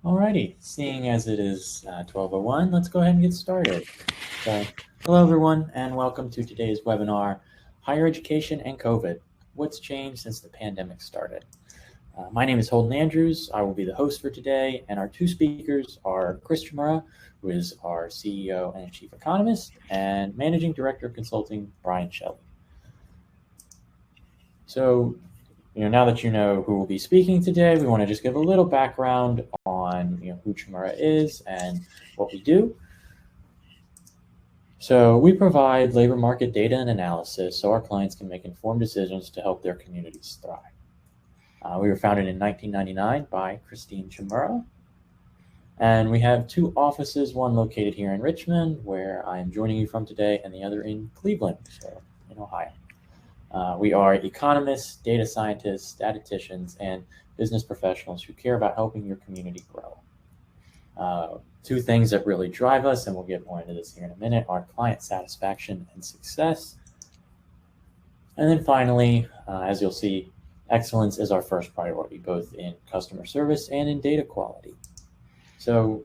Alrighty, seeing as it is 12:01, let's go ahead and get started. So, hello everyone, and welcome to today's webinar, Higher Education and COVID, What's Changed Since the Pandemic Started. My name is Holden Andrews. I will be the host for today, and our two speakers are Chris Chmura, who is our CEO and Chief Economist, and Managing Director of Consulting, Bryan Shelly. So, now that you know who will be speaking today, we want to just give a little background on who Chmura is and what we do. So we provide labor market data and analysis so our clients can make informed decisions to help their communities thrive. We were founded in 1999 by Christine Chmura, and we have two offices, one located here in Richmond, where I am joining you from today, and the other in Cleveland, so in Ohio. We are economists, data scientists, statisticians, and business professionals who care about helping your community grow. Two things that really drive us, and we'll get more into this here in a minute, are client satisfaction and success. And then finally, as you'll see, excellence is our first priority, both in customer service and in data quality. So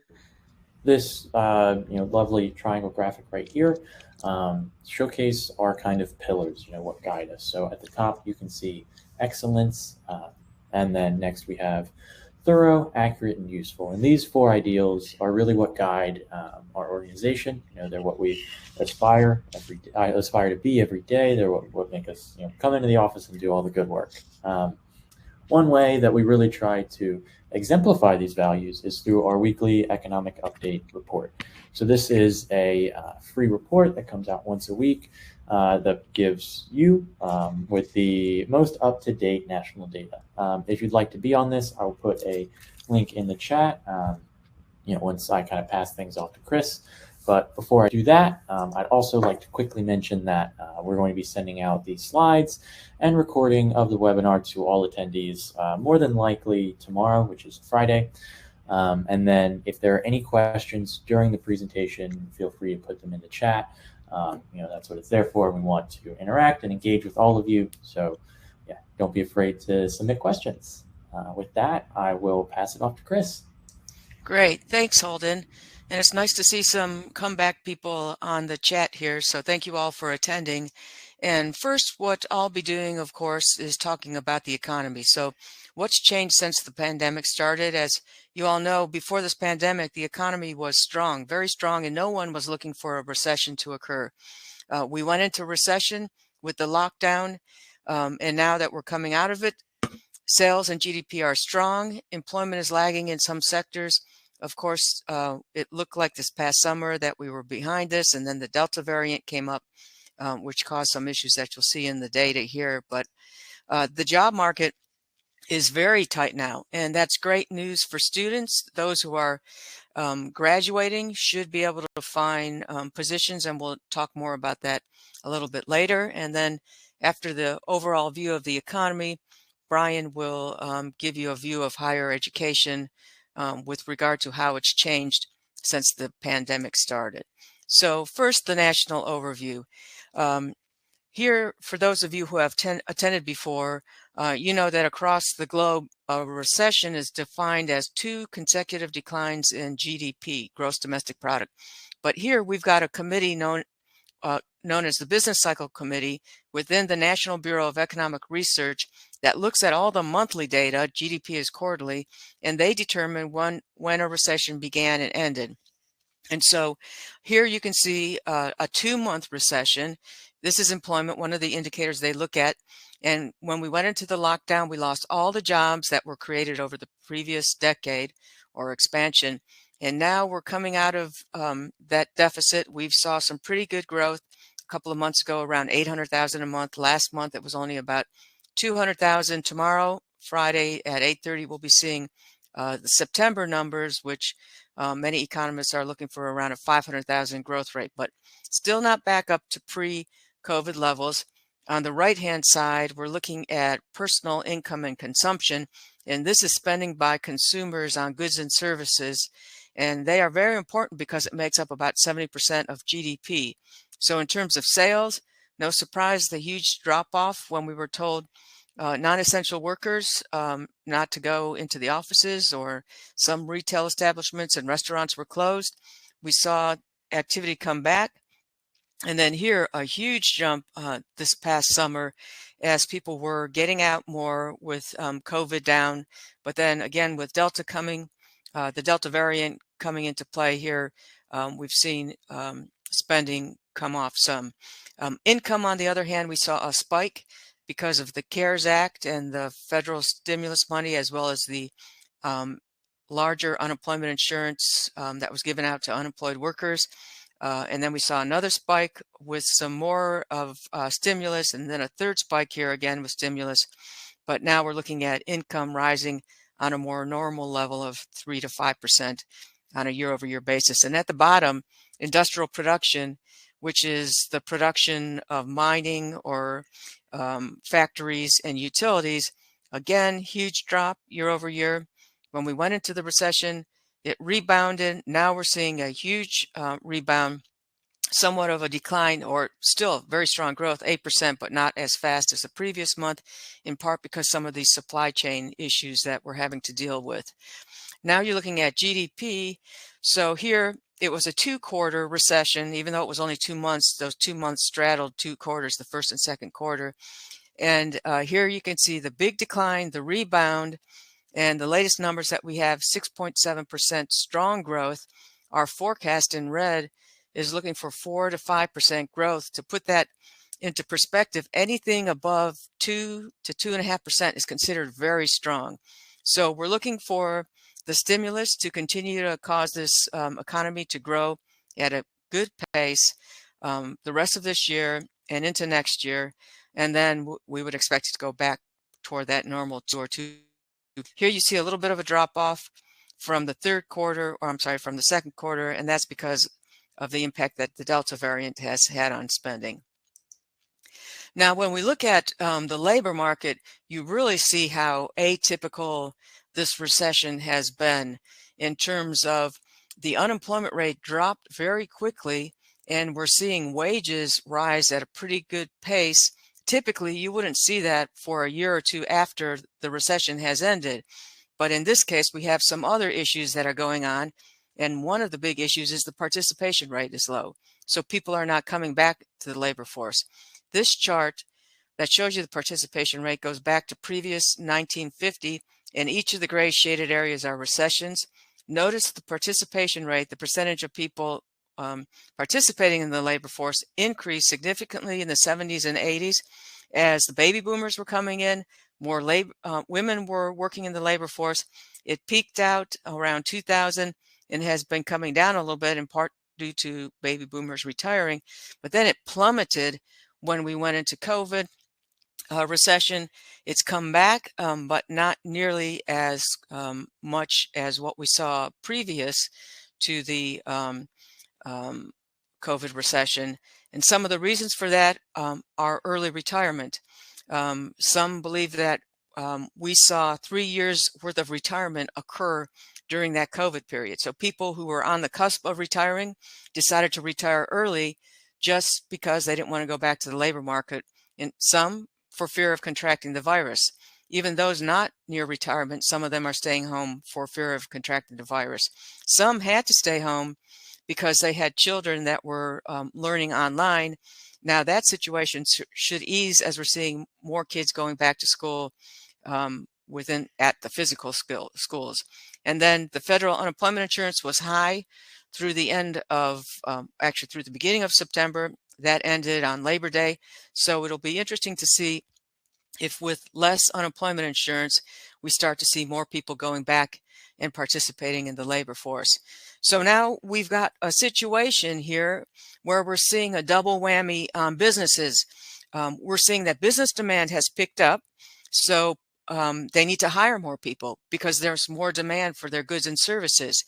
this lovely triangle graphic right here showcase our kind of pillars, what guide us. So at the top, you can see excellence, and then next we have thorough, accurate, and useful. And these four ideals are really what guide our organization. They're what we aspire to be every day. They're what make us come into the office and do all the good work. One way that we really try to exemplify these values is through our weekly economic update report. So this is a free report that comes out once a week that gives you with the most up-to-date national data. If you'd like to be on this, I will put a link in the chat once I kind of pass things off to Chris. But before I do that, I'd also like to quickly mention that we're going to be sending out the slides and recording of the webinar to all attendees more than likely tomorrow, which is Friday. And then if there are any questions during the presentation, feel free to put them in the chat. That's what it's there for. We want to interact and engage with all of you. So yeah, don't be afraid to submit questions. With that, I will pass it off to Chris. Great. Thanks, Holden. And it's nice to see some comeback people on the chat here. So thank you all for attending. And first, what I'll be doing, of course, is talking about the economy. So what's changed since the pandemic started? As you all know, before this pandemic, the economy was strong, very strong, and no one was looking for a recession to occur. We went into recession with the lockdown, and now that we're coming out of it, sales and GDP are strong. Employment is lagging in some sectors. Of course, it looked like this past summer that we were behind this, and then the Delta variant came up, which caused some issues that you'll see in the data here. But the job market is very tight now, and that's great news for students. Those who are graduating should be able to find positions, and we'll talk more about that a little bit later. And then after the overall view of the economy, Bryan will give you a view of higher education with regard to how it's changed since the pandemic started. So first, the national overview. Here, for those of you who have attended before, you know that across the globe, a recession is defined as 2 consecutive declines in GDP, gross domestic product. But here we've got a committee known as the Business Cycle Committee within the National Bureau of Economic Research that looks at all the monthly data. GDP is quarterly, and they determine when a recession began and ended. And so here you can see a 2-month recession. This is employment, one of the indicators they look at. And when we went into the lockdown, we lost all the jobs that were created over the previous decade or expansion. And now we're coming out of that deficit. We saw some pretty good growth a couple of months ago, around 800,000 a month. Last month, it was only about 200,000. Tomorrow, Friday at 8:30, we'll be seeing the September numbers, which many economists are looking for around a 500,000 growth rate, but still not back up to pre-COVID levels. On the right-hand side, we're looking at personal income and consumption, and this is spending by consumers on goods and services, and they are very important because it makes up about 70% of GDP. So in terms of sales, no surprise, the huge drop-off when we were told non-essential workers not to go into the offices, or some retail establishments and restaurants were closed. We saw activity come back. And then here, a huge jump this past summer as people were getting out more with COVID down. But then again, with Delta coming, the Delta variant coming into play here, we've seen spending come off some. Income, on the other hand, we saw a spike because of the CARES Act and the federal stimulus money, as well as the larger unemployment insurance that was given out to unemployed workers. And then we saw another spike with some more of stimulus, and then a third spike here again with stimulus. But now we're looking at income rising on a more normal level of 3 to 5% on a year-over-year basis. And at the bottom, industrial production, which is the production of mining or factories and utilities, again, huge drop year-over-year. When we went into the recession, it rebounded. Now we're seeing a huge rebound, somewhat of a decline, or still very strong growth, 8%, but not as fast as the previous month, in part because some of these supply chain issues that we're having to deal with. Now you're looking at GDP. So here it was a 2-quarter recession, even though it was only 2 months. Those 2 months straddled 2 quarters, the first and second quarter. And here you can see the big decline, the rebound, and the latest numbers that we have, 6.7% strong growth. Our forecast in red is looking for 4 to 5% growth. To put that into perspective, anything above 2 to 2.5% is considered very strong. So we're looking for the stimulus to continue to cause this economy to grow at a good pace the rest of this year and into next year. And then we would expect it to go back toward that normal 2 or 2. Here you see a little bit of a drop off from the from the second quarter, and that's because of the impact that the Delta variant has had on spending. Now, when we look at the labor market, you really see how atypical this recession has been in terms of the unemployment rate dropped very quickly, and we're seeing wages rise at a pretty good pace. Typically, you wouldn't see that for a year or two after the recession has ended. But in this case, we have some other issues that are going on. And one of the big issues is the participation rate is low. So people are not coming back to the labor force. This chart that shows you the participation rate goes back to previous 1950, and each of the gray shaded areas are recessions. Notice the participation rate, the percentage of people participating in the labor force, increased significantly in the 70s and 80s as the baby boomers were coming in. More women were working in the labor force. It peaked out around 2000 and has been coming down a little bit, in part due to baby boomers retiring. But then it plummeted when we went into COVID recession. It's come back, but not nearly as much as what we saw previous to the COVID recession. And some of the reasons for that are early retirement. Some believe that we saw 3 years worth of retirement occur during that COVID period. So people who were on the cusp of retiring decided to retire early just because they didn't want to go back to the labor market, and some for fear of contracting the virus. Even those not near retirement, some of them are staying home for fear of contracting the virus. Some had to stay home because they had children that were learning online. Now that situation should ease as we're seeing more kids going back to school at the physical schools. And then the federal unemployment insurance was high through the end of, actually through the beginning of September. That ended on Labor Day. So it'll be interesting to see if with less unemployment insurance, we start to see more people going back and participating in the labor force. So now we've got a situation here where we're seeing a double whammy on businesses. We're seeing that business demand has picked up. So they need to hire more people because there's more demand for their goods and services.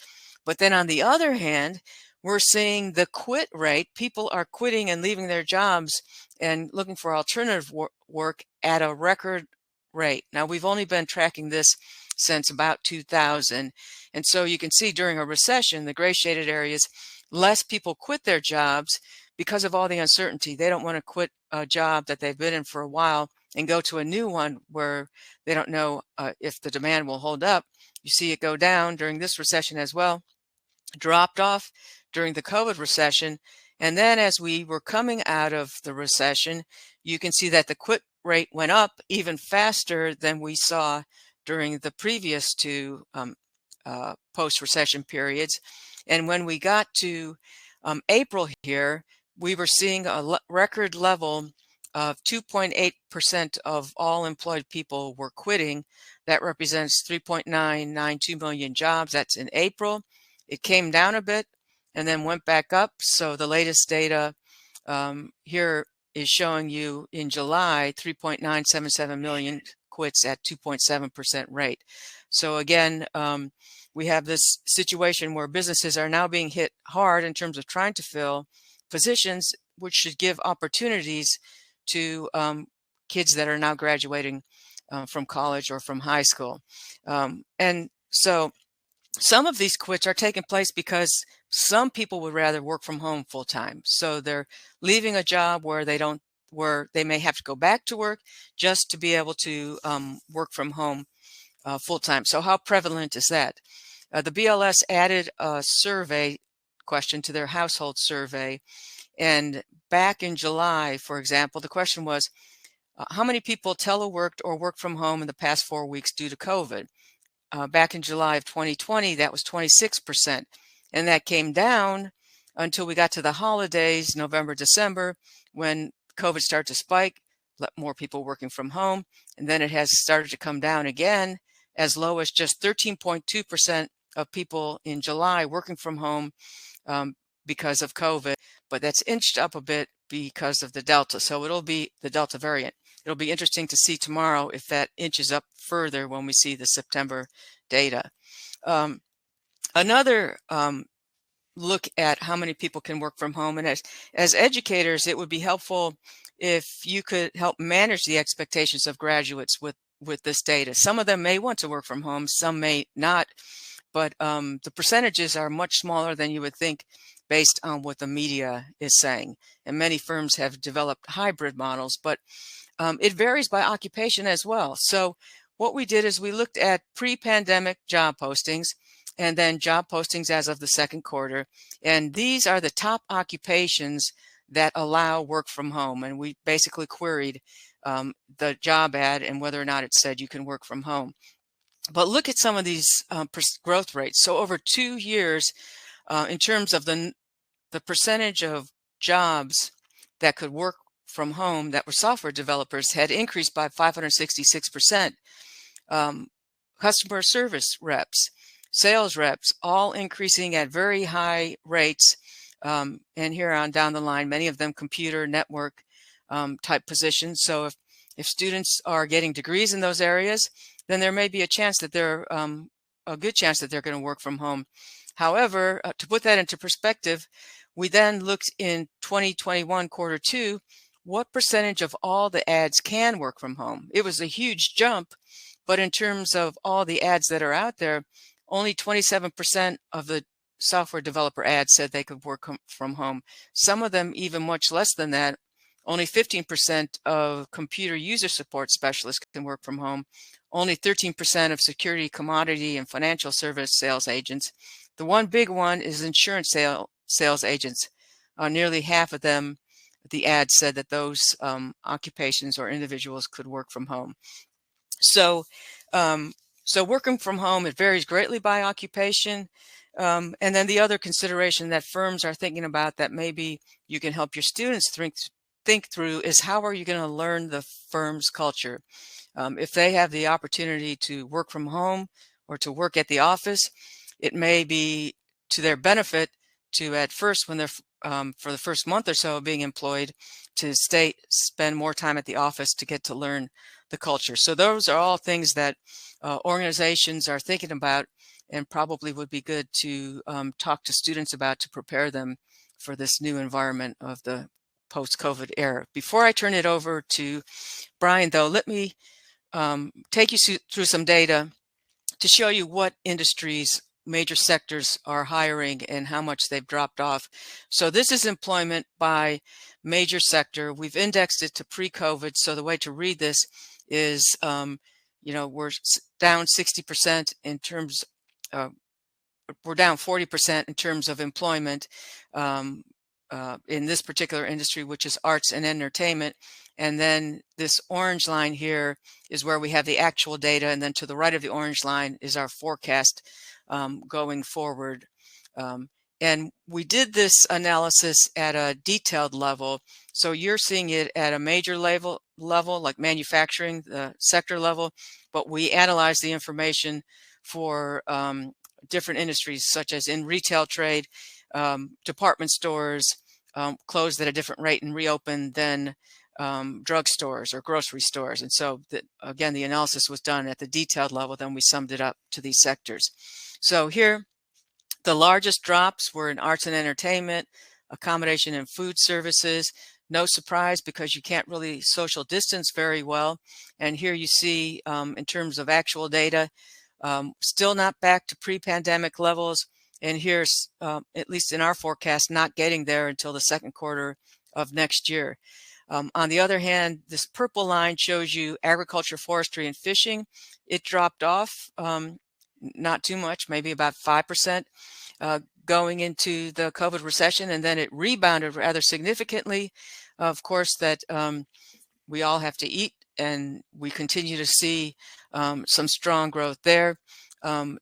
But then on the other hand, we're seeing the quit rate. People are quitting and leaving their jobs and looking for alternative work at a record rate. Now, we've only been tracking this since about 2000. And so you can see during a recession, the gray shaded areas, less people quit their jobs because of all the uncertainty. They don't want to quit a job that they've been in for a while and go to a new one where they don't know if the demand will hold up. You see it go down during this recession as well, dropped off during the COVID recession. And then as we were coming out of the recession, you can see that the quit rate went up even faster than we saw during the previous two post-recession periods. And when we got to April here, we were seeing a record level of 2.8% of all employed people were quitting. That represents 3.992 million jobs. That's in April. It came down a bit and then went back up. So the latest data here is showing you in July, 3.977 million quits at 2.7% rate. So again, we have this situation where businesses are now being hit hard in terms of trying to fill positions, which should give opportunities to kids that are now graduating from college or from high school. And so some of these quits are taking place because some people would rather work from home full time. So they're leaving a job where they may have to go back to work just to be able to work from home full time. So how prevalent is that? The BLS added a survey question to their household survey. And back in July, for example, the question was, how many people teleworked or worked from home in the past 4 weeks due to COVID? Back in July of 2020, that was 26%. And that came down until we got to the holidays, November, December, when COVID started to spike, more people working from home. And then it has started to come down again, as low as just 13.2% of people in July working from home because of COVID. But that's inched up a bit because of the Delta. So it'll be the Delta variant. It'll be interesting to see tomorrow if that inches up further when we see the September data. Another look at how many people can work from home. And as educators, it would be helpful if you could help manage the expectations of graduates with this data. Some of them may want to work from home, some may not, but the percentages are much smaller than you would think based on what the media is saying. And many firms have developed hybrid models, but it varies by occupation as well. So what we did is we looked at pre-pandemic job postings and then job postings as of the second quarter. And these are the top occupations that allow work from home. And we basically queried the job ad and whether or not it said you can work from home. But look at some of these growth rates. So over 2 years, in terms of the percentage of jobs that could work from home that were software developers had increased by 566%. Customer service reps, sales reps, all increasing at very high rates. And here on down the line, many of them computer network type positions. So if students are getting degrees in those areas, then there may be a chance that a good chance that they're going to work from home. However, to put that into perspective, we then looked in 2021 quarter two, what percentage of all the ads can work from home? It was a huge jump, but in terms of all the ads that are out there, only 27% of the software developer ads said they could work from home. Some of them even much less than that. Only 15% of computer user support specialists can work from home. Only 13% of security, commodity, and financial service sales agents. The one big one is insurance sales agents. Nearly half of them, the ad said that those occupations or individuals could work from home. So working from home, it varies greatly by occupation. And then the other consideration that firms are thinking about that maybe you can help your students think through is how are you going to learn the firm's culture? If they have the opportunity to work from home or to work at the office, it may be to their benefit to at first when they're for the first month or so of being employed to spend more time at the office to get to learn the culture. So those are all things that organizations are thinking about and probably would be good to talk to students about to prepare them for this new environment of the post-COVID era. Before I turn it over to Bryan, though, let me take you through some data to show you what industries major sectors are hiring and how much they've dropped off. So this is employment by major sector. We've indexed it to pre-COVID. So the way to read this is, we're down 60% in terms of, we're down 40% in terms of employment in this particular industry, which is arts and entertainment. And then this orange line here is where we have the actual data. And then to the right of the orange line is our forecast going forward. And we did this analysis at a detailed level. So you're seeing it at a major level like manufacturing, the sector level, but we analyzed the information for different industries, such as in retail trade, department stores closed at a different rate and reopened than drugstores or grocery stores. And so, again, the analysis was done at the detailed level, then we summed it up to these sectors. So here, the largest drops were in arts and entertainment, accommodation and food services. No surprise, because you can't really social distance very well. And here you see, in terms of actual data, still not back to pre-pandemic levels. And here's, at least in our forecast, not getting there until the second quarter of next year. On the other hand, this purple line shows you agriculture, forestry, and fishing. It dropped off, not too much, maybe about 5% going into the COVID recession, and then it rebounded rather significantly. Of course, that we all have to eat, and we continue to see some strong growth there.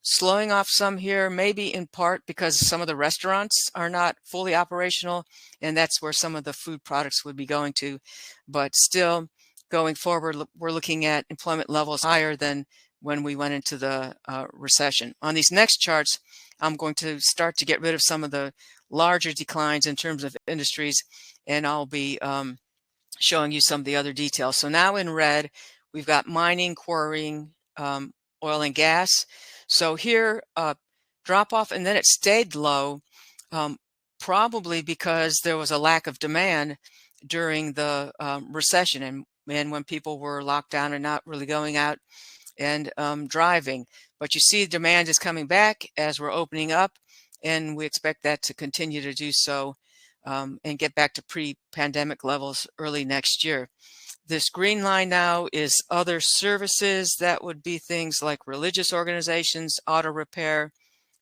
Slowing off some here, maybe in part because some of the restaurants are not fully operational, and that's where some of the food products would be going to. But still, going forward, we're looking at employment levels higher than when we went into the recession. On these next charts, I'm going to start to get rid of some of the larger declines in terms of industries, and I'll be showing you some of the other details. So now in red, we've got mining, quarrying, oil and gas. So here, drop off, and then it stayed low, probably because there was a lack of demand during the recession, and when people were locked down and not really going out and driving. But you see demand is coming back as we're opening up, and we expect that to continue to do so and get back to pre-pandemic levels early next year. This green line now is other services. That would be things like religious organizations, auto repair,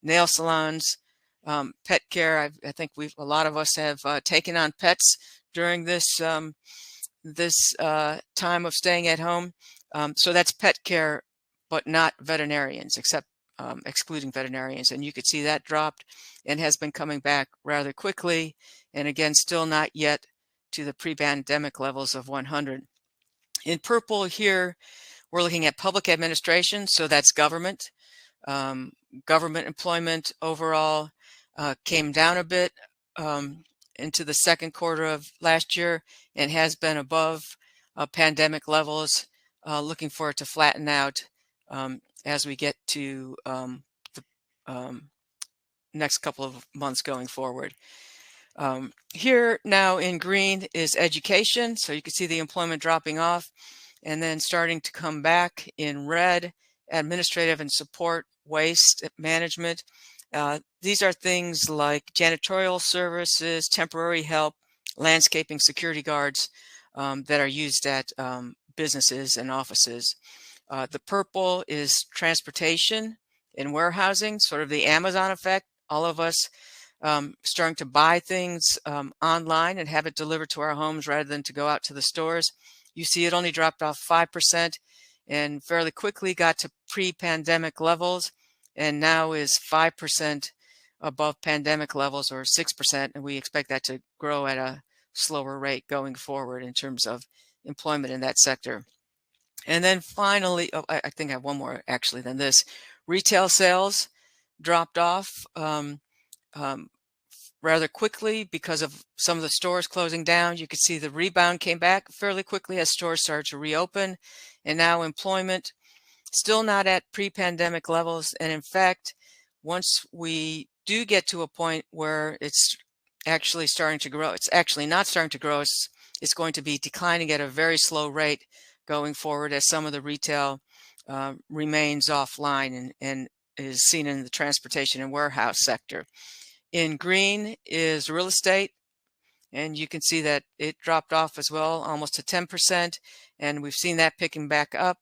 nail salons, pet care. I think a lot of us have taken on pets during this time of staying at home. So that's pet care, but not veterinarians, except excluding veterinarians. And you could see that dropped and has been coming back rather quickly. And again, still not yet to the pre-pandemic levels of 100. In purple here, we're looking at public administration. So that's government. Government employment overall came down a bit into the second quarter of last year and has been above pandemic levels. Looking for it to flatten out as we get to the next couple of months going forward. Here now in green is education. So you can see the employment dropping off and then starting to come back in red, administrative and support, waste management. These are things like janitorial services, temporary help, landscaping, security guards that are used at businesses and offices. The purple is transportation and warehousing, sort of the Amazon effect. All of us starting to buy things online and have it delivered to our homes rather than to go out to the stores. You see it only dropped off 5% and fairly quickly got to pre-pandemic levels, and now is 5% above pandemic levels, or 6%, and we expect that to grow at a slower rate going forward in terms of employment in that sector. And then finally, I think I have one more actually than this. Retail sales dropped off rather quickly because of some of the stores closing down. You could see the rebound came back fairly quickly as stores started to reopen. And now employment still not at pre-pandemic levels. And in fact, once we do get to a point where it's actually starting to grow, it's actually not starting to grow. It's going to be declining at a very slow rate going forward as some of the retail remains offline and is seen in the transportation and warehouse sector. In green is real estate, and you can see that it dropped off as well, almost to 10%, and we've seen that picking back up.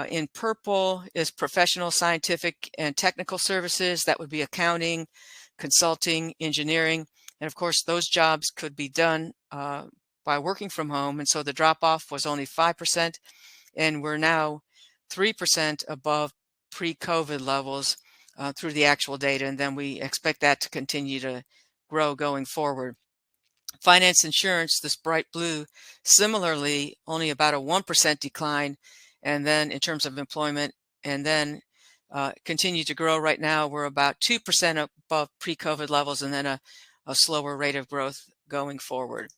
In purple is professional, scientific, and technical services. That would be accounting, consulting, engineering, and of course those jobs could be done by working from home, and so the drop-off was only 5%, and we're now 3% above pre-COVID levels through the actual data, and then we expect that to continue to grow going forward. Finance insurance, this bright blue, similarly only about a 1% decline, and then in terms of employment, and then continue to grow. Right now we're about 2% above pre-COVID levels, and then a slower rate of growth going forward.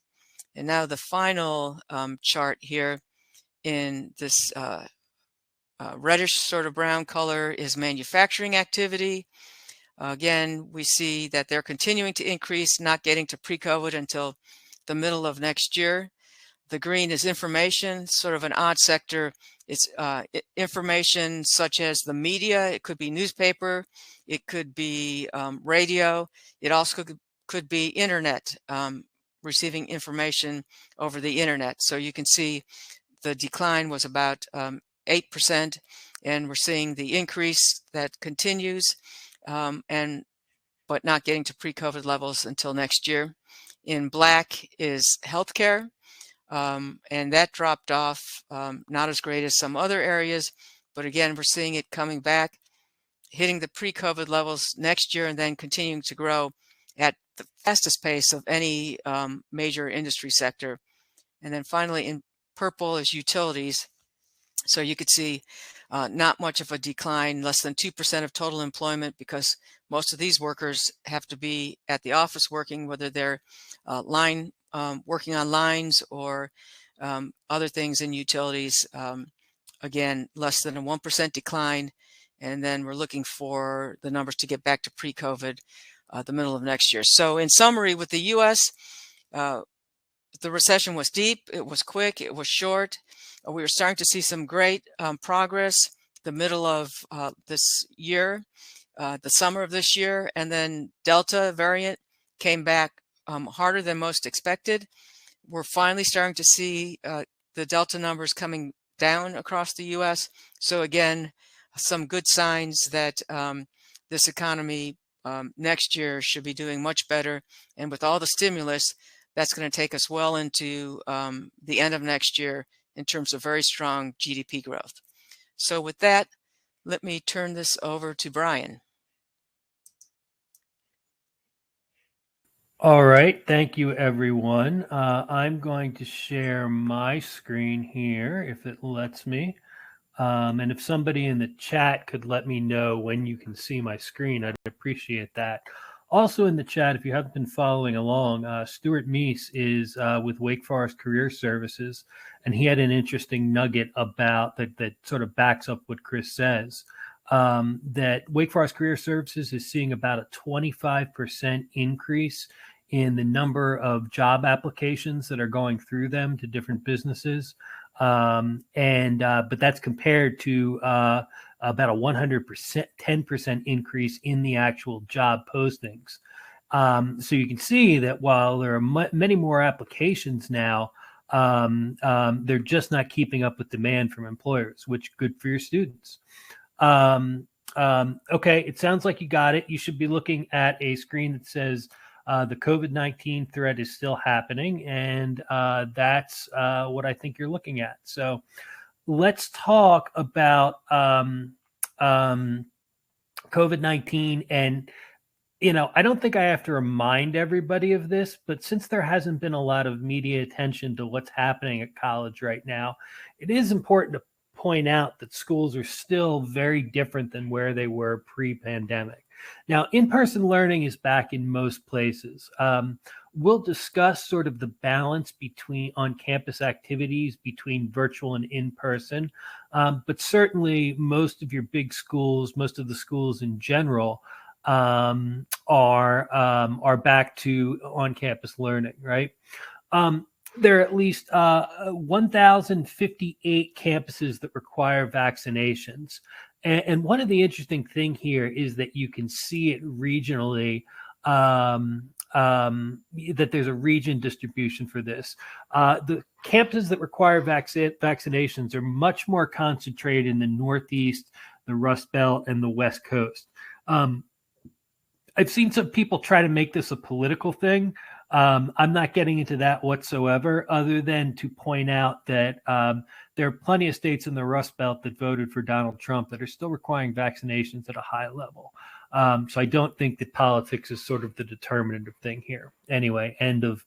And now the final chart here in this reddish sort of brown color is manufacturing activity. Again, we see that they're continuing to increase, not getting to pre-COVID until the middle of next year. The green is information, sort of an odd sector. It's information such as the media. It could be newspaper. It could be radio. It also could be internet, receiving information over the internet. So you can see the decline was about 8%, and we're seeing the increase that continues, but not getting to pre-COVID levels until next year. In black is healthcare, and that dropped off, not as great as some other areas, but again, we're seeing it coming back, hitting the pre-COVID levels next year, and then continuing to grow at the fastest pace of any major industry sector. And then finally in purple is utilities. So you could see not much of a decline, less than 2% of total employment, because most of these workers have to be at the office working, whether they're working on lines or other things in utilities. Again, less than a 1% decline. And then we're looking for the numbers to get back to pre-COVID the middle of next year. So in summary, with the US, the recession was deep, it was quick, it was short. We were starting to see some great progress the middle of this year, the summer of this year, and then Delta variant came back harder than most expected. We're finally starting to see the Delta numbers coming down across the US. So again, some good signs that this economy next year should be doing much better. And with all the stimulus, that's going to take us well into the end of next year in terms of very strong GDP growth. So with that, let me turn this over to Bryan. All right, thank you, everyone. I'm going to share my screen here, if it lets me. And if somebody in the chat could let me know when you can see my screen, I'd appreciate that. Also in the chat, if you haven't been following along, Stuart Meese is with Wake Forest Career Services, and he had an interesting nugget about that sort of backs up what Chris says, that Wake Forest Career Services is seeing about a 25% increase in the number of job applications that are going through them to different businesses. But that's compared to about a 10% increase in the actual job postings. So you can see that while there are many more applications now, they're just not keeping up with demand from employers, which good for your students. Okay, it sounds like you got it. You should be looking at a screen that says the COVID-19 threat is still happening, and that's what I think you're looking at. So let's talk about COVID-19. And, you know, I don't think I have to remind everybody of this, but since there hasn't been a lot of media attention to what's happening at college right now, it is important to point out that schools are still very different than where they were pre-pandemic. Now, in-person learning is back in most places. We'll discuss sort of the balance between on-campus activities between virtual and in-person, but certainly most of your big schools, most of the schools in general, are back to on-campus learning, right? there are at least 1,058 campuses that require vaccinations. And one of the interesting thing here is that you can see it regionally, that there's a region distribution for this. The campuses that require vaccinations are much more concentrated in the Northeast, the Rust Belt, and the West Coast. I've seen some people try to make this a political thing. I'm not getting into that whatsoever, other than to point out that there are plenty of states in the Rust Belt that voted for Donald Trump that are still requiring vaccinations at a high level. So I don't think that politics is sort of the determinative thing here. Anyway, end of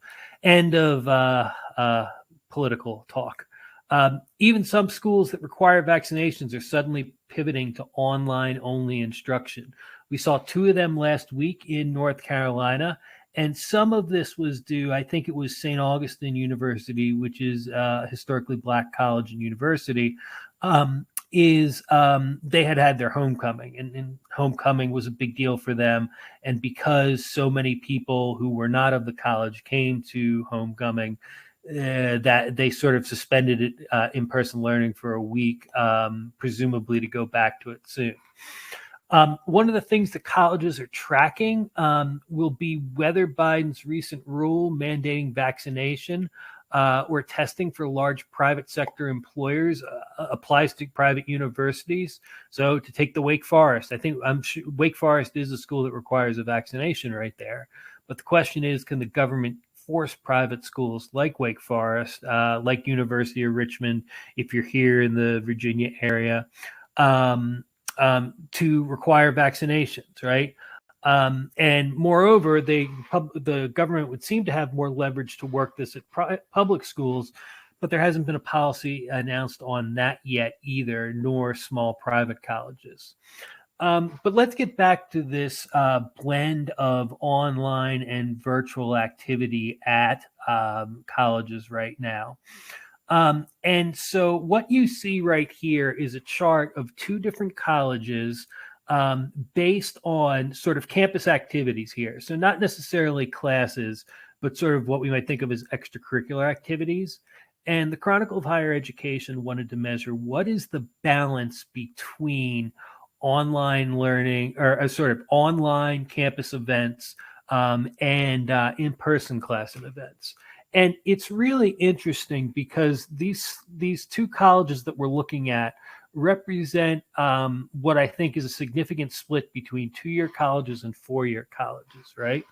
political talk. Even some schools that require vaccinations are suddenly pivoting to online-only instruction. We saw 2 of them last week in North Carolina, and some of this was due, I think it was St. Augustine University, which is historically Black college and university, they had their homecoming, and homecoming was a big deal for them. And because so many people who were not of the college came to homecoming, that they sort of suspended it, in-person learning for a week, presumably to go back to it soon. One of the things that colleges are tracking will be whether Biden's recent rule mandating vaccination or testing for large private sector employers applies to private universities. So to take the Wake Forest, I'm sure Wake Forest is a school that requires a vaccination right there. But the question is, can the government force private schools like Wake Forest, like University of Richmond, if you're here in the Virginia area, to require vaccinations, right? And moreover, the government would seem to have more leverage to work this at public schools, but there hasn't been a policy announced on that yet either, nor small private colleges. But let's get back to this blend of online and virtual activity at colleges right now. And so what you see right here is a chart of 2 different colleges based on sort of campus activities here. So not necessarily classes, but sort of what we might think of as extracurricular activities. And the Chronicle of Higher Education wanted to measure what is the balance between online learning or sort of online campus events and in-person class and events. And it's really interesting because these 2 colleges that we're looking at represent what I think is a significant split between 2-year colleges and 4-year colleges, right?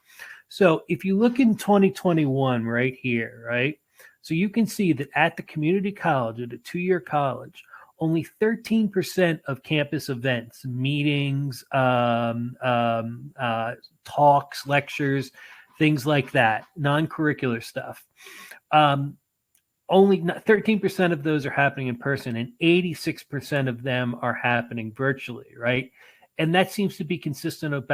So if you look in 2021 right here, right? So you can see that at the community college, at a 2-year college, only 13% of campus events, meetings, talks, lectures, things like that, non-curricular stuff. Only 13% of those are happening in person, and 86% of them are happening virtually, right? And that seems to be consistent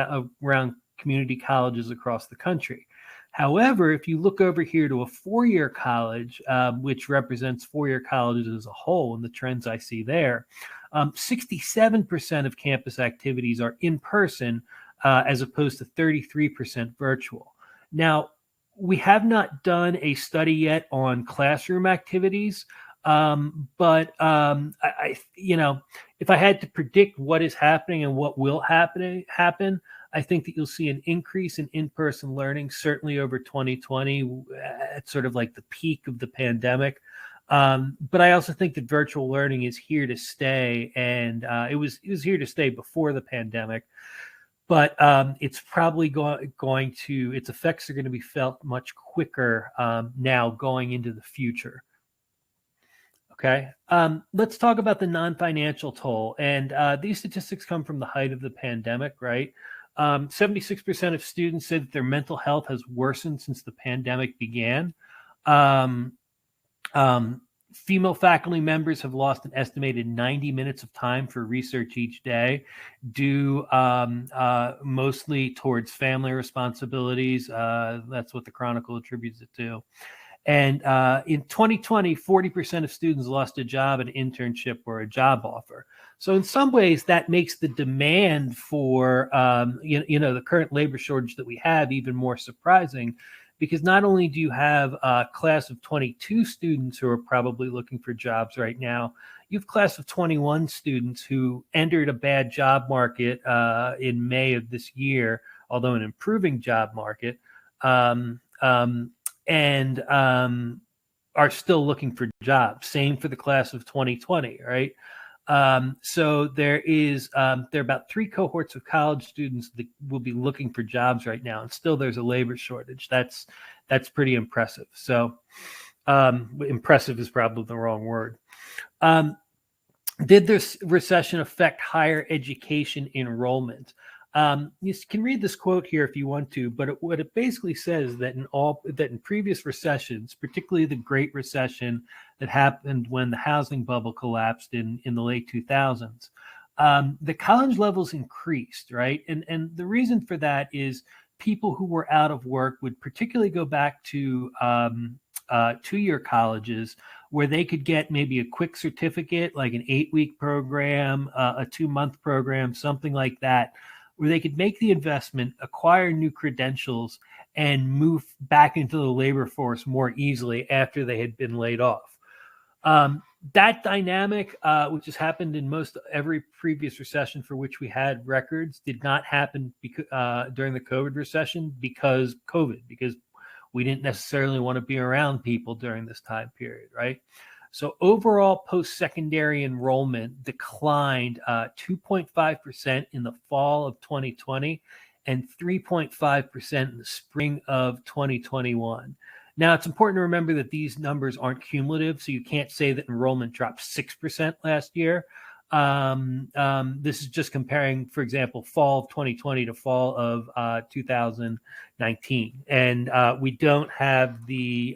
around community colleges across the country. However, if you look over here to a 4-year college, which represents 4-year colleges as a whole, and the trends I see there, 67% of campus activities are in person, as opposed to 33% virtual. Now, we have not done a study yet on classroom activities, but if I had to predict what is happening and what will happen, I think that you'll see an increase in in-person learning, certainly over 2020, at sort of like the peak of the pandemic. But I also think that virtual learning is here to stay, and it was here to stay before the pandemic. But it's probably its effects are going to be felt much quicker now going into the future. Okay, let's talk about the non-financial toll. And these statistics come from the height of the pandemic, right? 76% of students said that their mental health has worsened since the pandemic began. Female faculty members have lost an estimated 90 minutes of time for research each day, due mostly towards family responsibilities. That's what the Chronicle attributes it to. And in 2020, 40% of students lost a job, an internship, or a job offer. So in some ways, that makes the demand for the current labor shortage that we have even more surprising, because not only do you have a class of 22 students who are probably looking for jobs right now, you have class of 21 students who entered a bad job market in May of this year, although an improving job market, and are still looking for jobs. Same for the class of 2020, right? So there are about 3 cohorts of college students that will be looking for jobs right now, and still there's a labor shortage. That's pretty impressive. So impressive is probably the wrong word. Did this recession affect higher education enrollment? You can read this quote here if you want to, but what it basically says that in previous recessions, particularly the Great Recession that happened when the housing bubble collapsed in the late 2000s, the college levels increased, right? And the reason for that is people who were out of work would particularly go back to 2-year colleges where they could get maybe a quick certificate, like an 8-week program, a 2-month program, something like that, where they could make the investment, acquire new credentials, and move back into the labor force more easily after they had been laid off. That dynamic, which has happened in most every previous recession for which we had records, did not happen during the COVID recession because we didn't necessarily want to be around people during this time period, right? So overall post-secondary enrollment declined 2.5% in the fall of 2020 and 3.5% in the spring of 2021. Now, it's important to remember that these numbers aren't cumulative, so you can't say that enrollment dropped 6% last year. This is just comparing, for example, fall of 2020 to fall of 2019. And we don't have the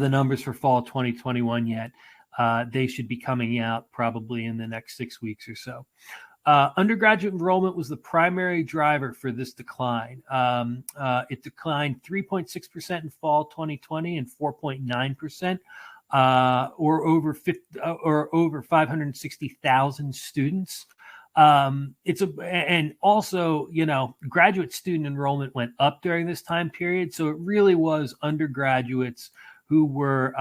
numbers for fall 2021 yet. They should be coming out probably in the next 6 weeks or so. Undergraduate enrollment was the primary driver for this decline. It declined 3.6% in fall 2020 and 4.9%, or over 560,000 students. And also, graduate student enrollment went up during this time period. So it really was undergraduates who were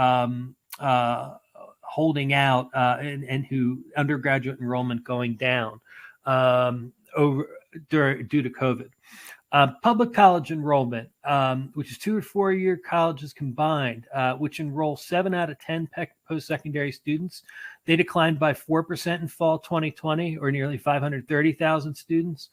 holding out and who undergraduate enrollment going down due to COVID. Public college enrollment, which is 2 or 4 year colleges combined, which enroll 7 out of 10 post-secondary students, they declined by 4% in fall 2020, or nearly 530,000 students,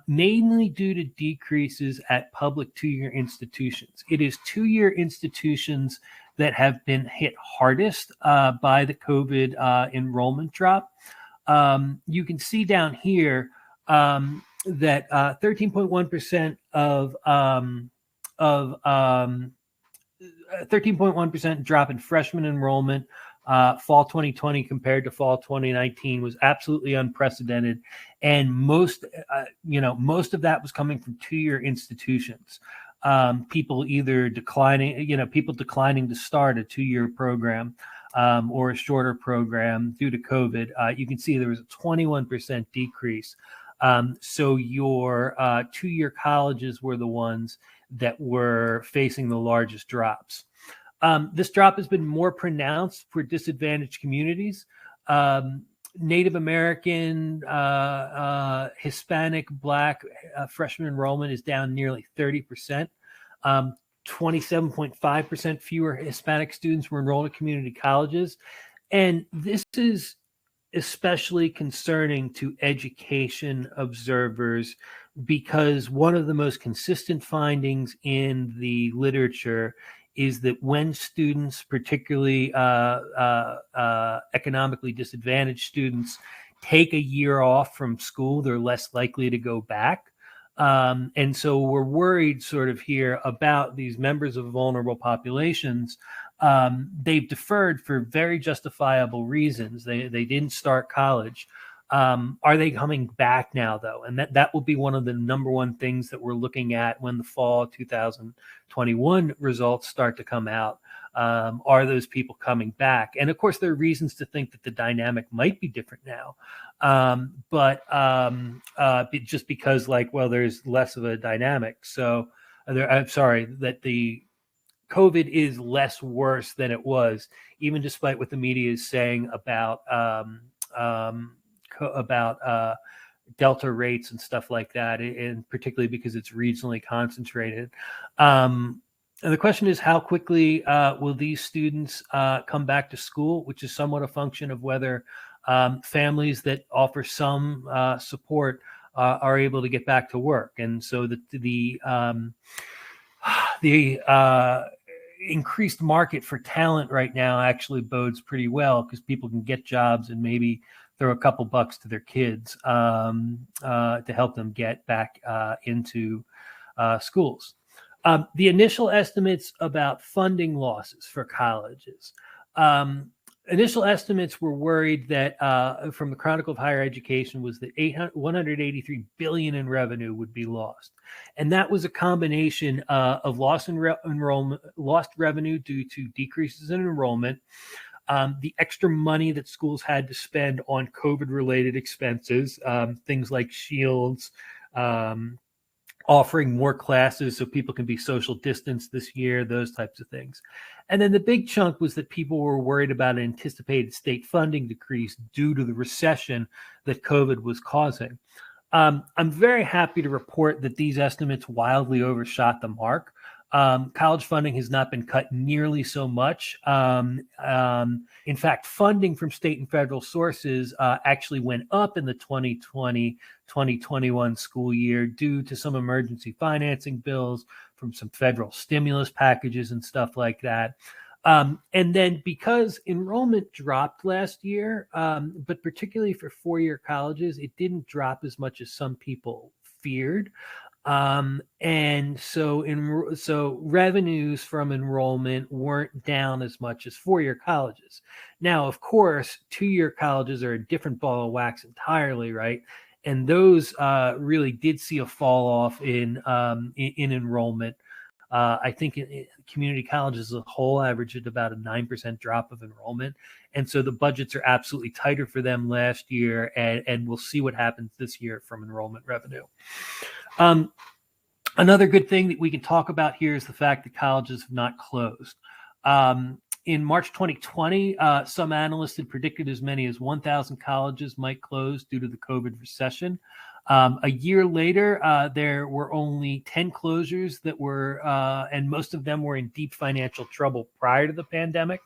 mainly due to decreases at public 2-year institutions. It is 2-year institutions that have been hit hardest by the COVID enrollment drop. You can see down here that 13.1% of 13.1% drop in freshman enrollment fall 2020 compared to fall 2019 was absolutely unprecedented, and most of that was coming from 2-year institutions. People declining to start a 2-year program or a shorter program due to COVID. You can see there was a 21% decrease. So your 2-year colleges were the ones that were facing the largest drops. This drop has been more pronounced for disadvantaged communities. Native American, Hispanic, Black freshman enrollment is down nearly 30%. 27.5% fewer Hispanic students were enrolled at community colleges. And this is especially concerning to education observers because one of the most consistent findings in the literature is that when students, particularly economically disadvantaged students, take a year off from school, they're less likely to go back. And so we're worried sort of here about these members of vulnerable populations. They've deferred for very justifiable reasons. They didn't start college. Are they coming back now, though? And that will be one of the number one things that we're looking at when the fall 2021 results start to come out. Are those people coming back? And of course, there are reasons to think that the dynamic might be different now. Just because, like, well, there's less of a dynamic. So I'm sorry that the COVID is less worse than it was, even despite what the media is saying about Delta rates and stuff like that, and particularly because it's regionally concentrated. And the question is, how quickly will these students come back to school, which is somewhat a function of whether families that offer some support are able to get back to work. And so the increased market for talent right now actually bodes pretty well, because people can get jobs and maybe throw a couple bucks to their kids to help them get back into schools. The initial estimates about funding losses for colleges. Initial estimates were worried that from the Chronicle of Higher Education was that $183 billion in revenue would be lost. And that was a combination of lost revenue due to decreases in enrollment, the extra money that schools had to spend on COVID-related expenses, things like shields, offering more classes so people can be social distanced this year, those types of things. And then the big chunk was that people were worried about an anticipated state funding decrease due to the recession that COVID was causing. I'm very happy to report that these estimates wildly overshot the mark. College funding has not been cut nearly so much. In fact, funding from state and federal sources actually went up in the 2020-2021 school year due to some emergency financing bills from some federal stimulus packages and stuff like that. And then because enrollment dropped last year, but particularly for four-year colleges, it didn't drop as much as some people feared. And so revenues from enrollment weren't down as much as four-year colleges. Now, of course, two-year colleges are a different ball of wax entirely, right? And those really did see a fall off in enrollment. I think community colleges as a whole averaged about a 9% drop of enrollment. And so the budgets are absolutely tighter for them last year, and we'll see what happens this year from enrollment revenue. Another good thing that we can talk about here is the fact that colleges have not closed. In March 2020, some analysts had predicted as many as 1,000 colleges might close due to the COVID recession. A year later, there were only 10 closures that were, and most of them were in deep financial trouble prior to the pandemic.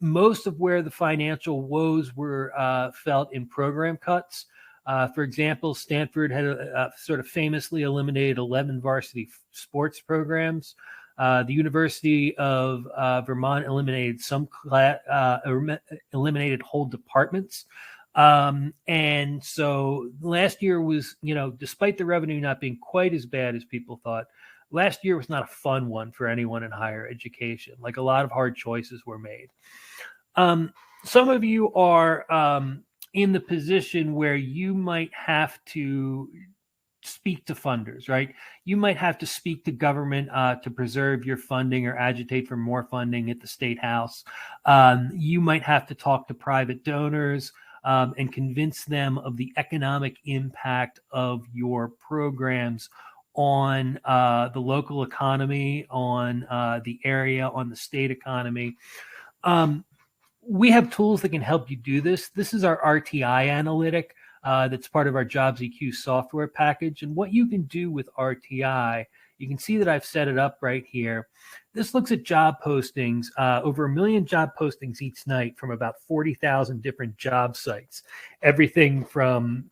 Most of where the financial woes were felt in program cuts. For example, Stanford had sort of famously eliminated 11 varsity sports programs. The University of Vermont eliminated eliminated whole departments. And so last year was, despite the revenue not being quite as bad as people thought, last year was not a fun one for anyone in higher education. Like, a lot of hard choices were made. Some of you are in the position where you might have to speak to funders, right? You might have to speak to government to preserve your funding or agitate for more funding at the State House. You might have to talk to private donors and convince them of the economic impact of your programs on the local economy, on the area, on the state economy. We have tools that can help you do this. This is our RTI analytic that's part of our JobsEQ software package. And what you can do with RTI, you can see that I've set it up right here. This looks at job postings, over 1 million job postings each night from about 40,000 different job sites. Everything from,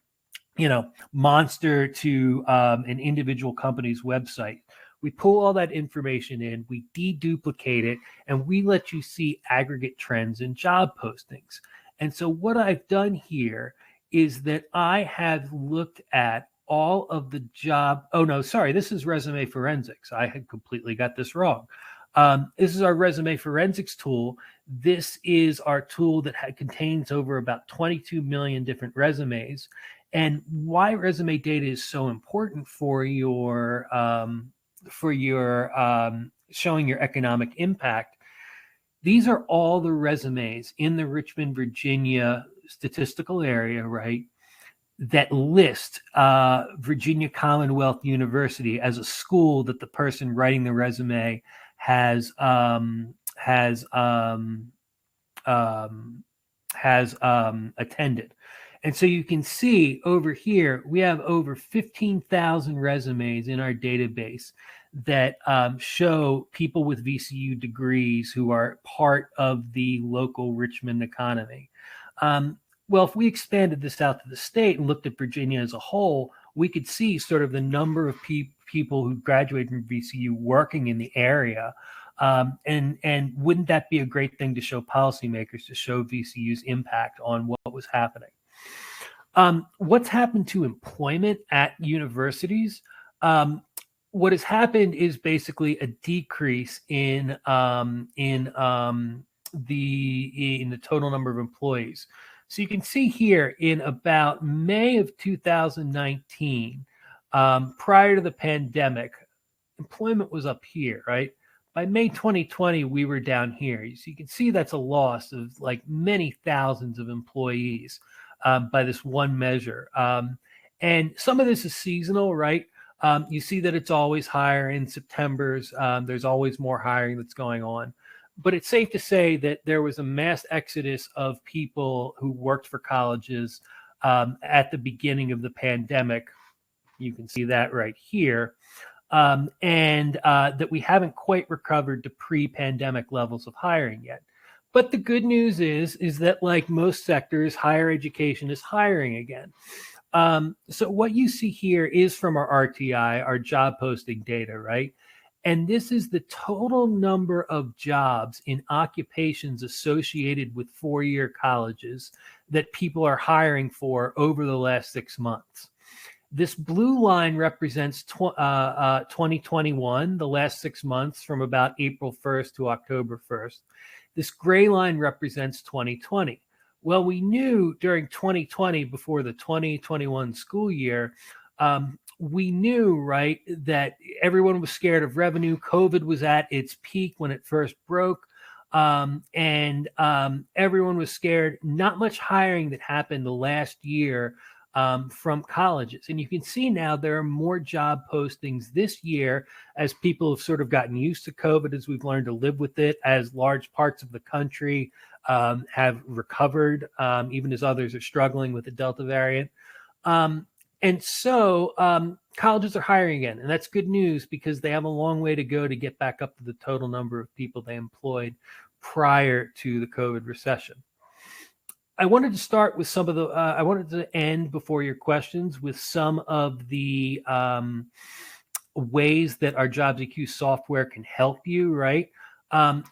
Monster to an individual company's website. We pull all that information in, we deduplicate it, and we let you see aggregate trends in job postings. And so what I've done here is that I have looked at all of the this is resume forensics. I had completely got this wrong. This is our resume forensics tool. This is our tool that contains over about 22 million different resumes. And why resume data is so important for your showing your economic impact. These are all the resumes in the Richmond, Virginia statistical area, right, that list Virginia Commonwealth University as a school that the person writing the resume has attended. And so you can see over here, we have over 15,000 resumes in our database that show people with VCU degrees who are part of the local Richmond economy. Well, if we expanded this out to the state and looked at Virginia as a whole, we could see sort of the number of people who graduated from VCU working in the area. And wouldn't that be a great thing to show policymakers, to show VCU's impact on what was happening? What's happened to employment at universities? What has happened is basically a decrease in the total number of employees. So you can see here in about May of 2019, prior to the pandemic, employment was up here, right? By May 2020, we were down here. So you can see that's a loss of like many thousands of employees by this one measure. And some of this is seasonal, right? You see that it's always higher in September's. There's always more hiring that's going on. But it's safe to say that there was a mass exodus of people who worked for colleges at the beginning of the pandemic. You can see that right here. And that we haven't quite recovered to pre-pandemic levels of hiring yet. But the good news is that, like most sectors, higher education is hiring again. So what you see here is from our RTI, our job posting data, right? And this is the total number of jobs in occupations associated with four-year colleges that people are hiring for over the last 6 months. This blue line represents 2021, the last 6 months from about April 1st to October 1st. This gray line represents 2020. Well, we knew during 2020, before the 2021 school year, we knew, right, that everyone was scared of revenue. COVID was at its peak when it first broke. And everyone was scared. Not much hiring that happened the last year from colleges. And you can see now there are more job postings this year as people have sort of gotten used to COVID, as we've learned to live with it, as large parts of the country have recovered, even as others are struggling with the Delta variant. And so colleges are hiring again, and that's good news because they have a long way to go to get back up to the total number of people they employed prior to the COVID recession. I wanted to start with some of the, I wanted to end before your questions with some of the ways that our JobsEQ software can help you, right?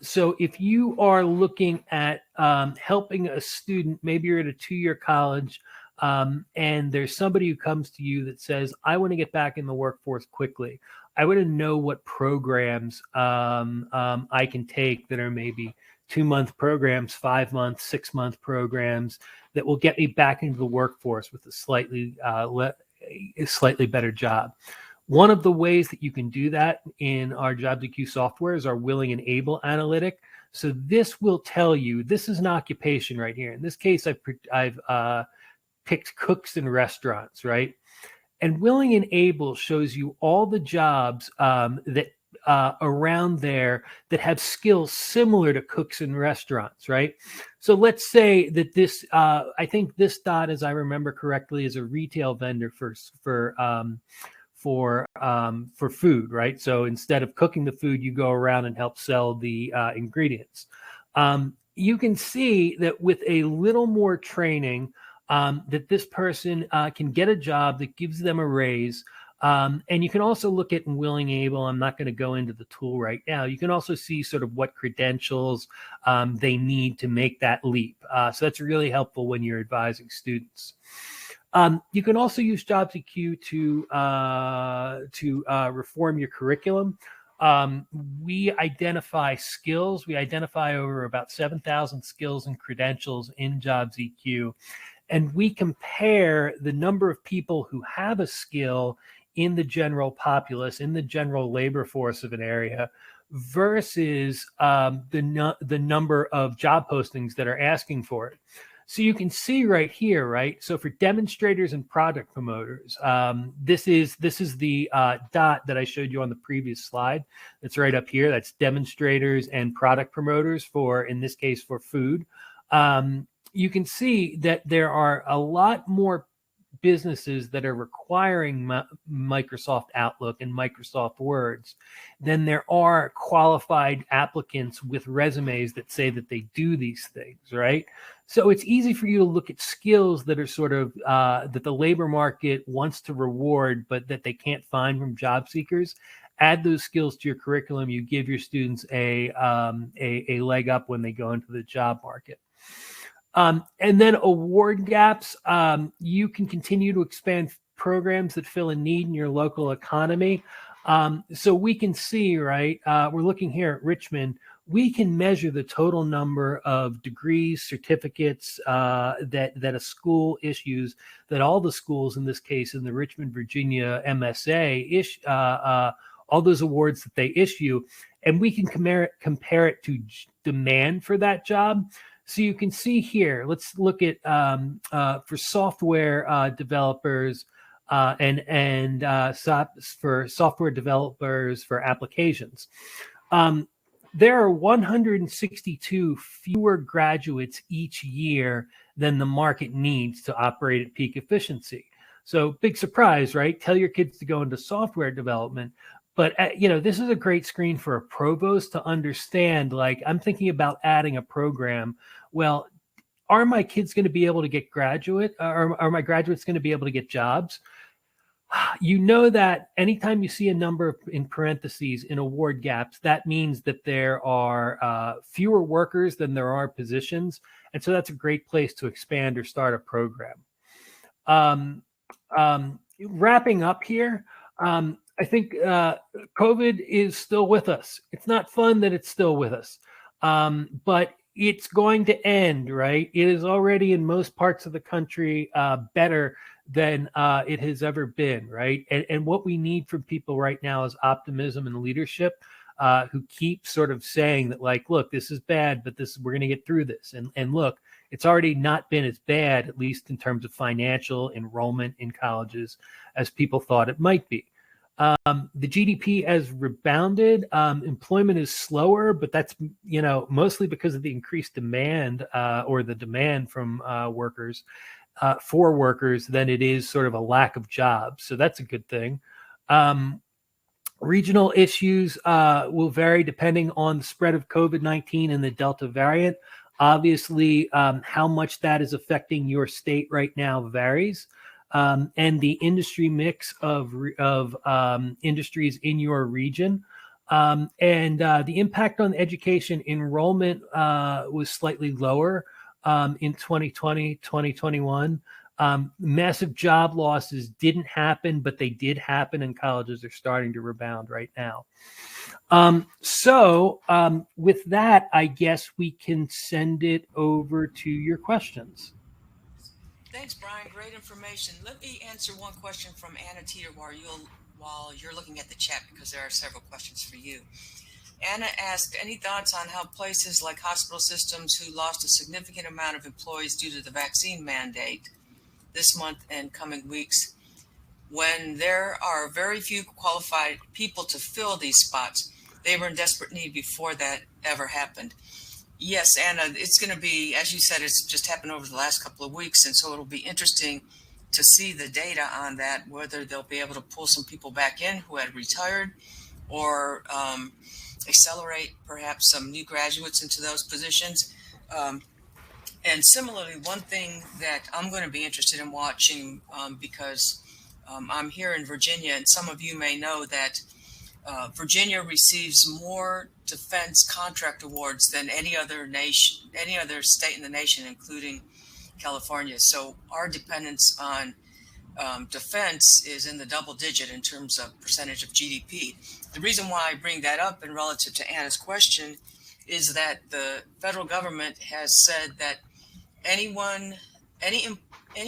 So if you are looking at helping a student, maybe you're at a two-year college, and there's somebody who comes to you that says, I want to get back in the workforce quickly. I want to know what programs I can take that are maybe 2-month programs, 5-month, 6-month programs that will get me back into the workforce with a slightly better job. One of the ways that you can do that in our JobsEQ software is our Willing and Able analytic. So this will tell you, this is an occupation right here. In this case, I've picked cooks in restaurants, right? And Willing and Able shows you all the jobs that around there that have skills similar to cooks in restaurants, right? So let's say that this, I think this dot, as I remember correctly, is a retail vendor for food, right? So instead of cooking the food, you go around and help sell the ingredients. You can see that with a little more training, that this person can get a job that gives them a raise. And you can also look at Willing Able. I'm not going to go into the tool right now. You can also see sort of what credentials they need to make that leap. So that's really helpful when you're advising students. You can also use JobsEQ to reform your curriculum. we identify skills. We identify over about 7,000 skills and credentials in JobsEQ, and we compare the number of people who have a skill in the general populace, in the general labor force of an area, versus the number of job postings that are asking for it. So you can see right here, right? So for demonstrators and product promoters, this is the dot that I showed you on the previous slide. That's right up here. That's demonstrators and product promoters for, in this case, for food. You can see that there are a lot more businesses that are requiring Microsoft Outlook and Microsoft Words than there are qualified applicants with resumes that say that they do these things, right? So it's easy for you to look at skills that are sort of that the labor market wants to reward, but that they can't find from job seekers. Add those skills to your curriculum. You give your students a leg up when they go into the job market. And then award gaps. You can continue to expand programs that fill a need in your local economy. So we can see, right, we're looking here at Richmond, we can measure the total number of degrees, certificates that a school issues, that all the schools, in this case, in the Richmond, Virginia MSA, all those awards that they issue, and we can compare it to demand for that job. So you can see here, let's look at for software developers for software developers for applications. There are 162 fewer graduates each year than the market needs to operate at peak efficiency. So big surprise, right? Tell your kids to go into software development. But, this is a great screen for a provost to understand, like, I'm thinking about adding a program. Well, are my kids going to be able to get graduate? Are my graduates going to be able to get jobs? You know that anytime you see a number in parentheses in award gaps, that means that there are fewer workers than there are positions. And so that's a great place to expand or start a program. Wrapping up here, I think COVID is still with us. It's not fun that it's still with us, but it's going to end, right? It is already in most parts of the country better than it has ever been, right? And what we need from people right now is optimism and leadership who keep sort of saying that, like, look, this is bad, but we're going to get through this. And look, it's already not been as bad, at least in terms of financial enrollment in colleges, as people thought it might be. The GDP has rebounded. Employment is slower, but that's, mostly because of the increased demand or the demand from workers for workers than it is sort of a lack of jobs. So that's a good thing. Regional issues will vary depending on the spread of COVID-19 and the Delta variant. Obviously, how much that is affecting your state right now varies. And the industry mix of industries in your region. And the impact on education enrollment was slightly lower in 2020, 2021. Massive job losses didn't happen, but they did happen, and colleges are starting to rebound right now. So with that, I guess we can send it over to your questions. Thanks, Bryan. Great information. Let me answer one question from Anna Teeter while you're looking at the chat, because there are several questions for you. Anna asked, any thoughts on how places like hospital systems who lost a significant amount of employees due to the vaccine mandate this month and coming weeks, when there are very few qualified people to fill these spots? They were in desperate need before that ever happened. Yes, Anna, it's going to be, as you said, it's just happened over the last couple of weeks. And so it'll be interesting to see the data on that, whether they'll be able to pull some people back in who had retired or accelerate perhaps some new graduates into those positions. And similarly, one thing that I'm going to be interested in watching because I'm here in Virginia, and some of you may know that Virginia receives more defense contract awards than any other state in the nation, including California. So our dependence on defense is in the double digit in terms of percentage of GDP. The reason why I bring that up, and relative to Anna's question, is that the federal government has said that any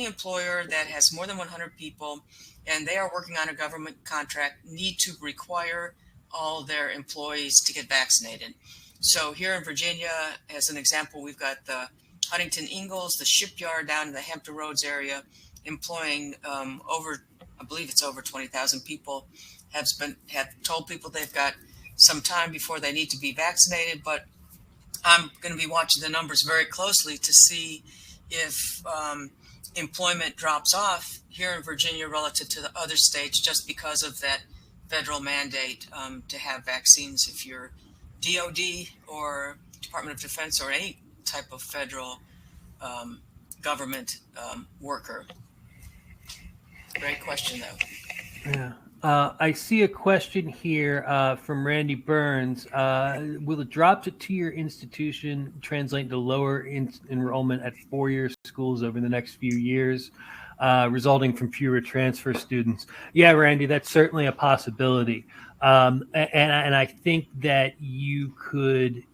employer that has more than 100 people and they are working on a government contract need to require all their employees to get vaccinated. So here in Virginia, as an example, we've got the Huntington Ingalls, the shipyard down in the Hampton Roads area, employing I believe it's over 20,000 people, have told people they've got some time before they need to be vaccinated. But I'm going to be watching the numbers very closely to see if employment drops off here in Virginia relative to the other states, just because of that federal mandate to have vaccines if you're DOD or Department of Defense or any type of federal government worker. Great question, though. Yeah. I see a question here from Randy Burns. Will the drop to two-year institution translate into lower enrollment at four-year schools over the next few years, resulting from fewer transfer students? Yeah, Randy, that's certainly a possibility. And I think that you could,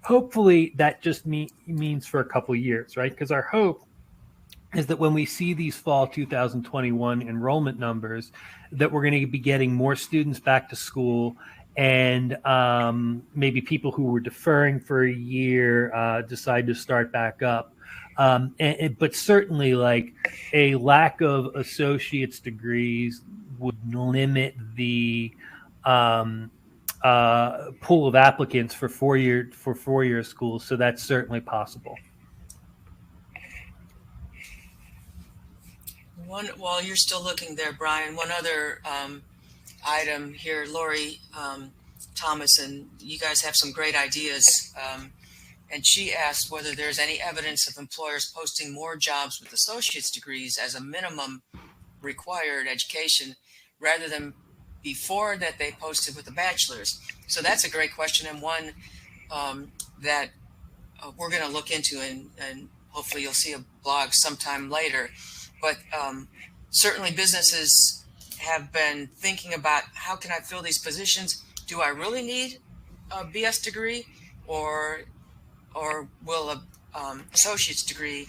hopefully that just means for a couple of years, right? Because our hope is that when we see these fall 2021 enrollment numbers, that we're going to be getting more students back to school, and maybe people who were deferring for a year decide to start back up. But certainly, like, a lack of associate's degrees would limit the pool of applicants for four-year schools. So that's certainly possible. While you're still looking there, Bryan, one other item here, Lori Thomas, and you guys have some great ideas. And she asked whether there's any evidence of employers posting more jobs with associate's degrees as a minimum required education rather than before that they posted with a bachelor's. So that's a great question, and one that we're going to look into, and hopefully you'll see a blog sometime later. But certainly businesses have been thinking about, how can I fill these positions? Do I really need a BS degree, or will a associate's degree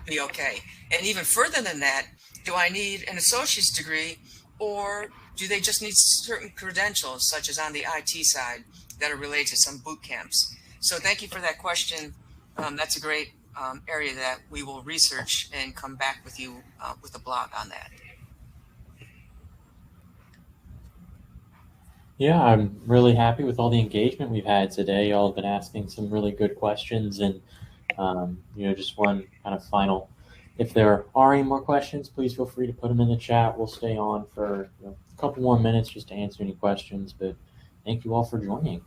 be okay? And even further than that, do I need an associate's degree, or do they just need certain credentials, such as on the IT side, that are related to some boot camps? So thank you for that question. That's a great area that we will research and come back with you with a blog on that. Yeah, I'm really happy with all the engagement we've had today. Y'all have been asking some really good questions, and just one kind of final. If there are any more questions, please feel free to put them in the chat. We'll stay on for a couple more minutes just to answer any questions. But thank you all for joining.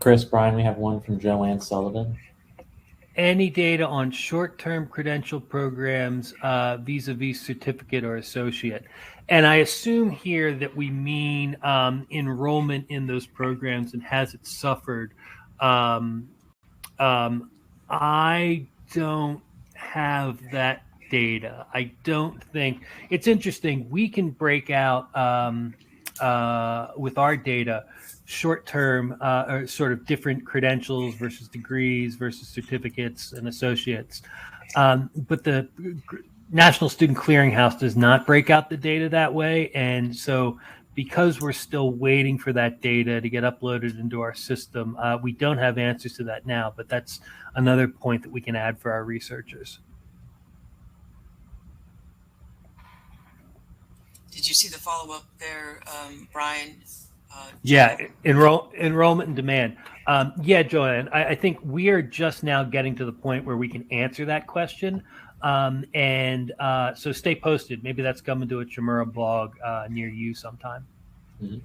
Chris, Bryan, we have one from Joanne Sullivan. Any data on short-term credential programs vis-a-vis certificate or associate? And I assume here that we mean enrollment in those programs, and has it suffered? I don't have that data. I don't think. It's interesting. We can break out with our data short-term or sort of different credentials versus degrees versus certificates and associates. But the National Student Clearinghouse does not break out the data that way. And so because we're still waiting for that data to get uploaded into our system, we don't have answers to that now, but that's another point that we can add for our researchers. Did you see the follow-up there, Bryan? Yeah, enrollment and demand. Yeah, Joanne, I think we are just now getting to the point where we can answer that question. So stay posted. Maybe that's coming to a Chmura blog near you sometime. Mm-hmm.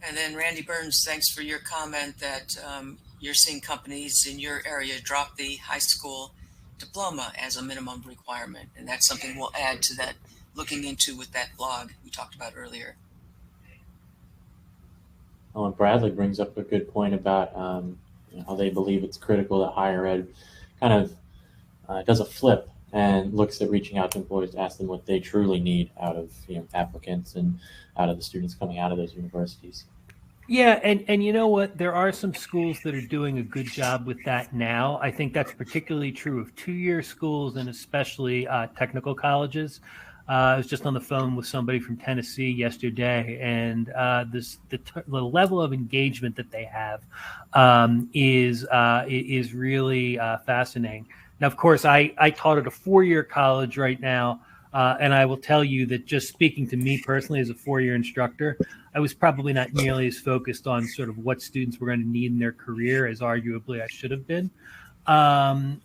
And then Randy Burns, thanks for your comment that you're seeing companies in your area drop the high school diploma as a minimum requirement. And that's something we'll add to that, looking into with that blog we talked about earlier. Oh, and Bradley brings up a good point about how they believe it's critical that higher ed kind of does a flip and looks at reaching out to employers to ask them what they truly need out of applicants and out of the students coming out of those universities. Yeah, and you know what? There are some schools that are doing a good job with that now. I think that's particularly true of two-year schools and especially technical colleges. I was just on the phone with somebody from Tennessee yesterday, and the level of engagement that they have is really fascinating. Now, of course, I taught at a four-year college right now, and I will tell you that just speaking to me personally as a four-year instructor, I was probably not nearly as focused on sort of what students were going to need in their career as arguably I should have been. I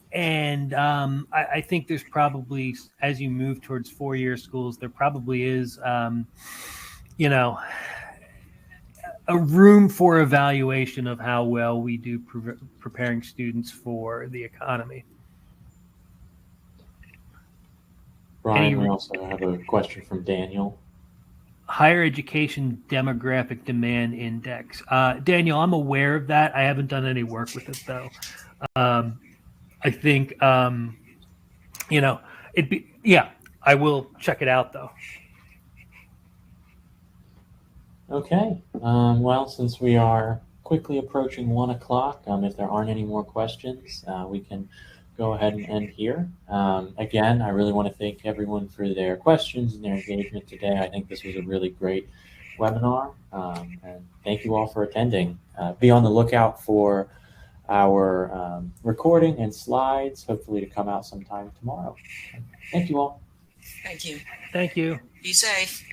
think there's probably, as you move towards four-year schools, there probably is, a room for evaluation of how well we do preparing students for the economy. Brian, we also have a question from Daniel. Higher education demographic demand index. Daniel, I'm aware of that. I haven't done any work with it though. I think, I will check it out though. Okay. Well, since we are quickly approaching 1 o'clock, if there aren't any more questions, we can go ahead and end here. Again, I really want to thank everyone for their questions and their engagement today. I think this was a really great webinar, and thank you all for attending. Be on the lookout for our recording and slides, hopefully to come out sometime tomorrow. Thank you all. Thank you. Thank you. Be safe.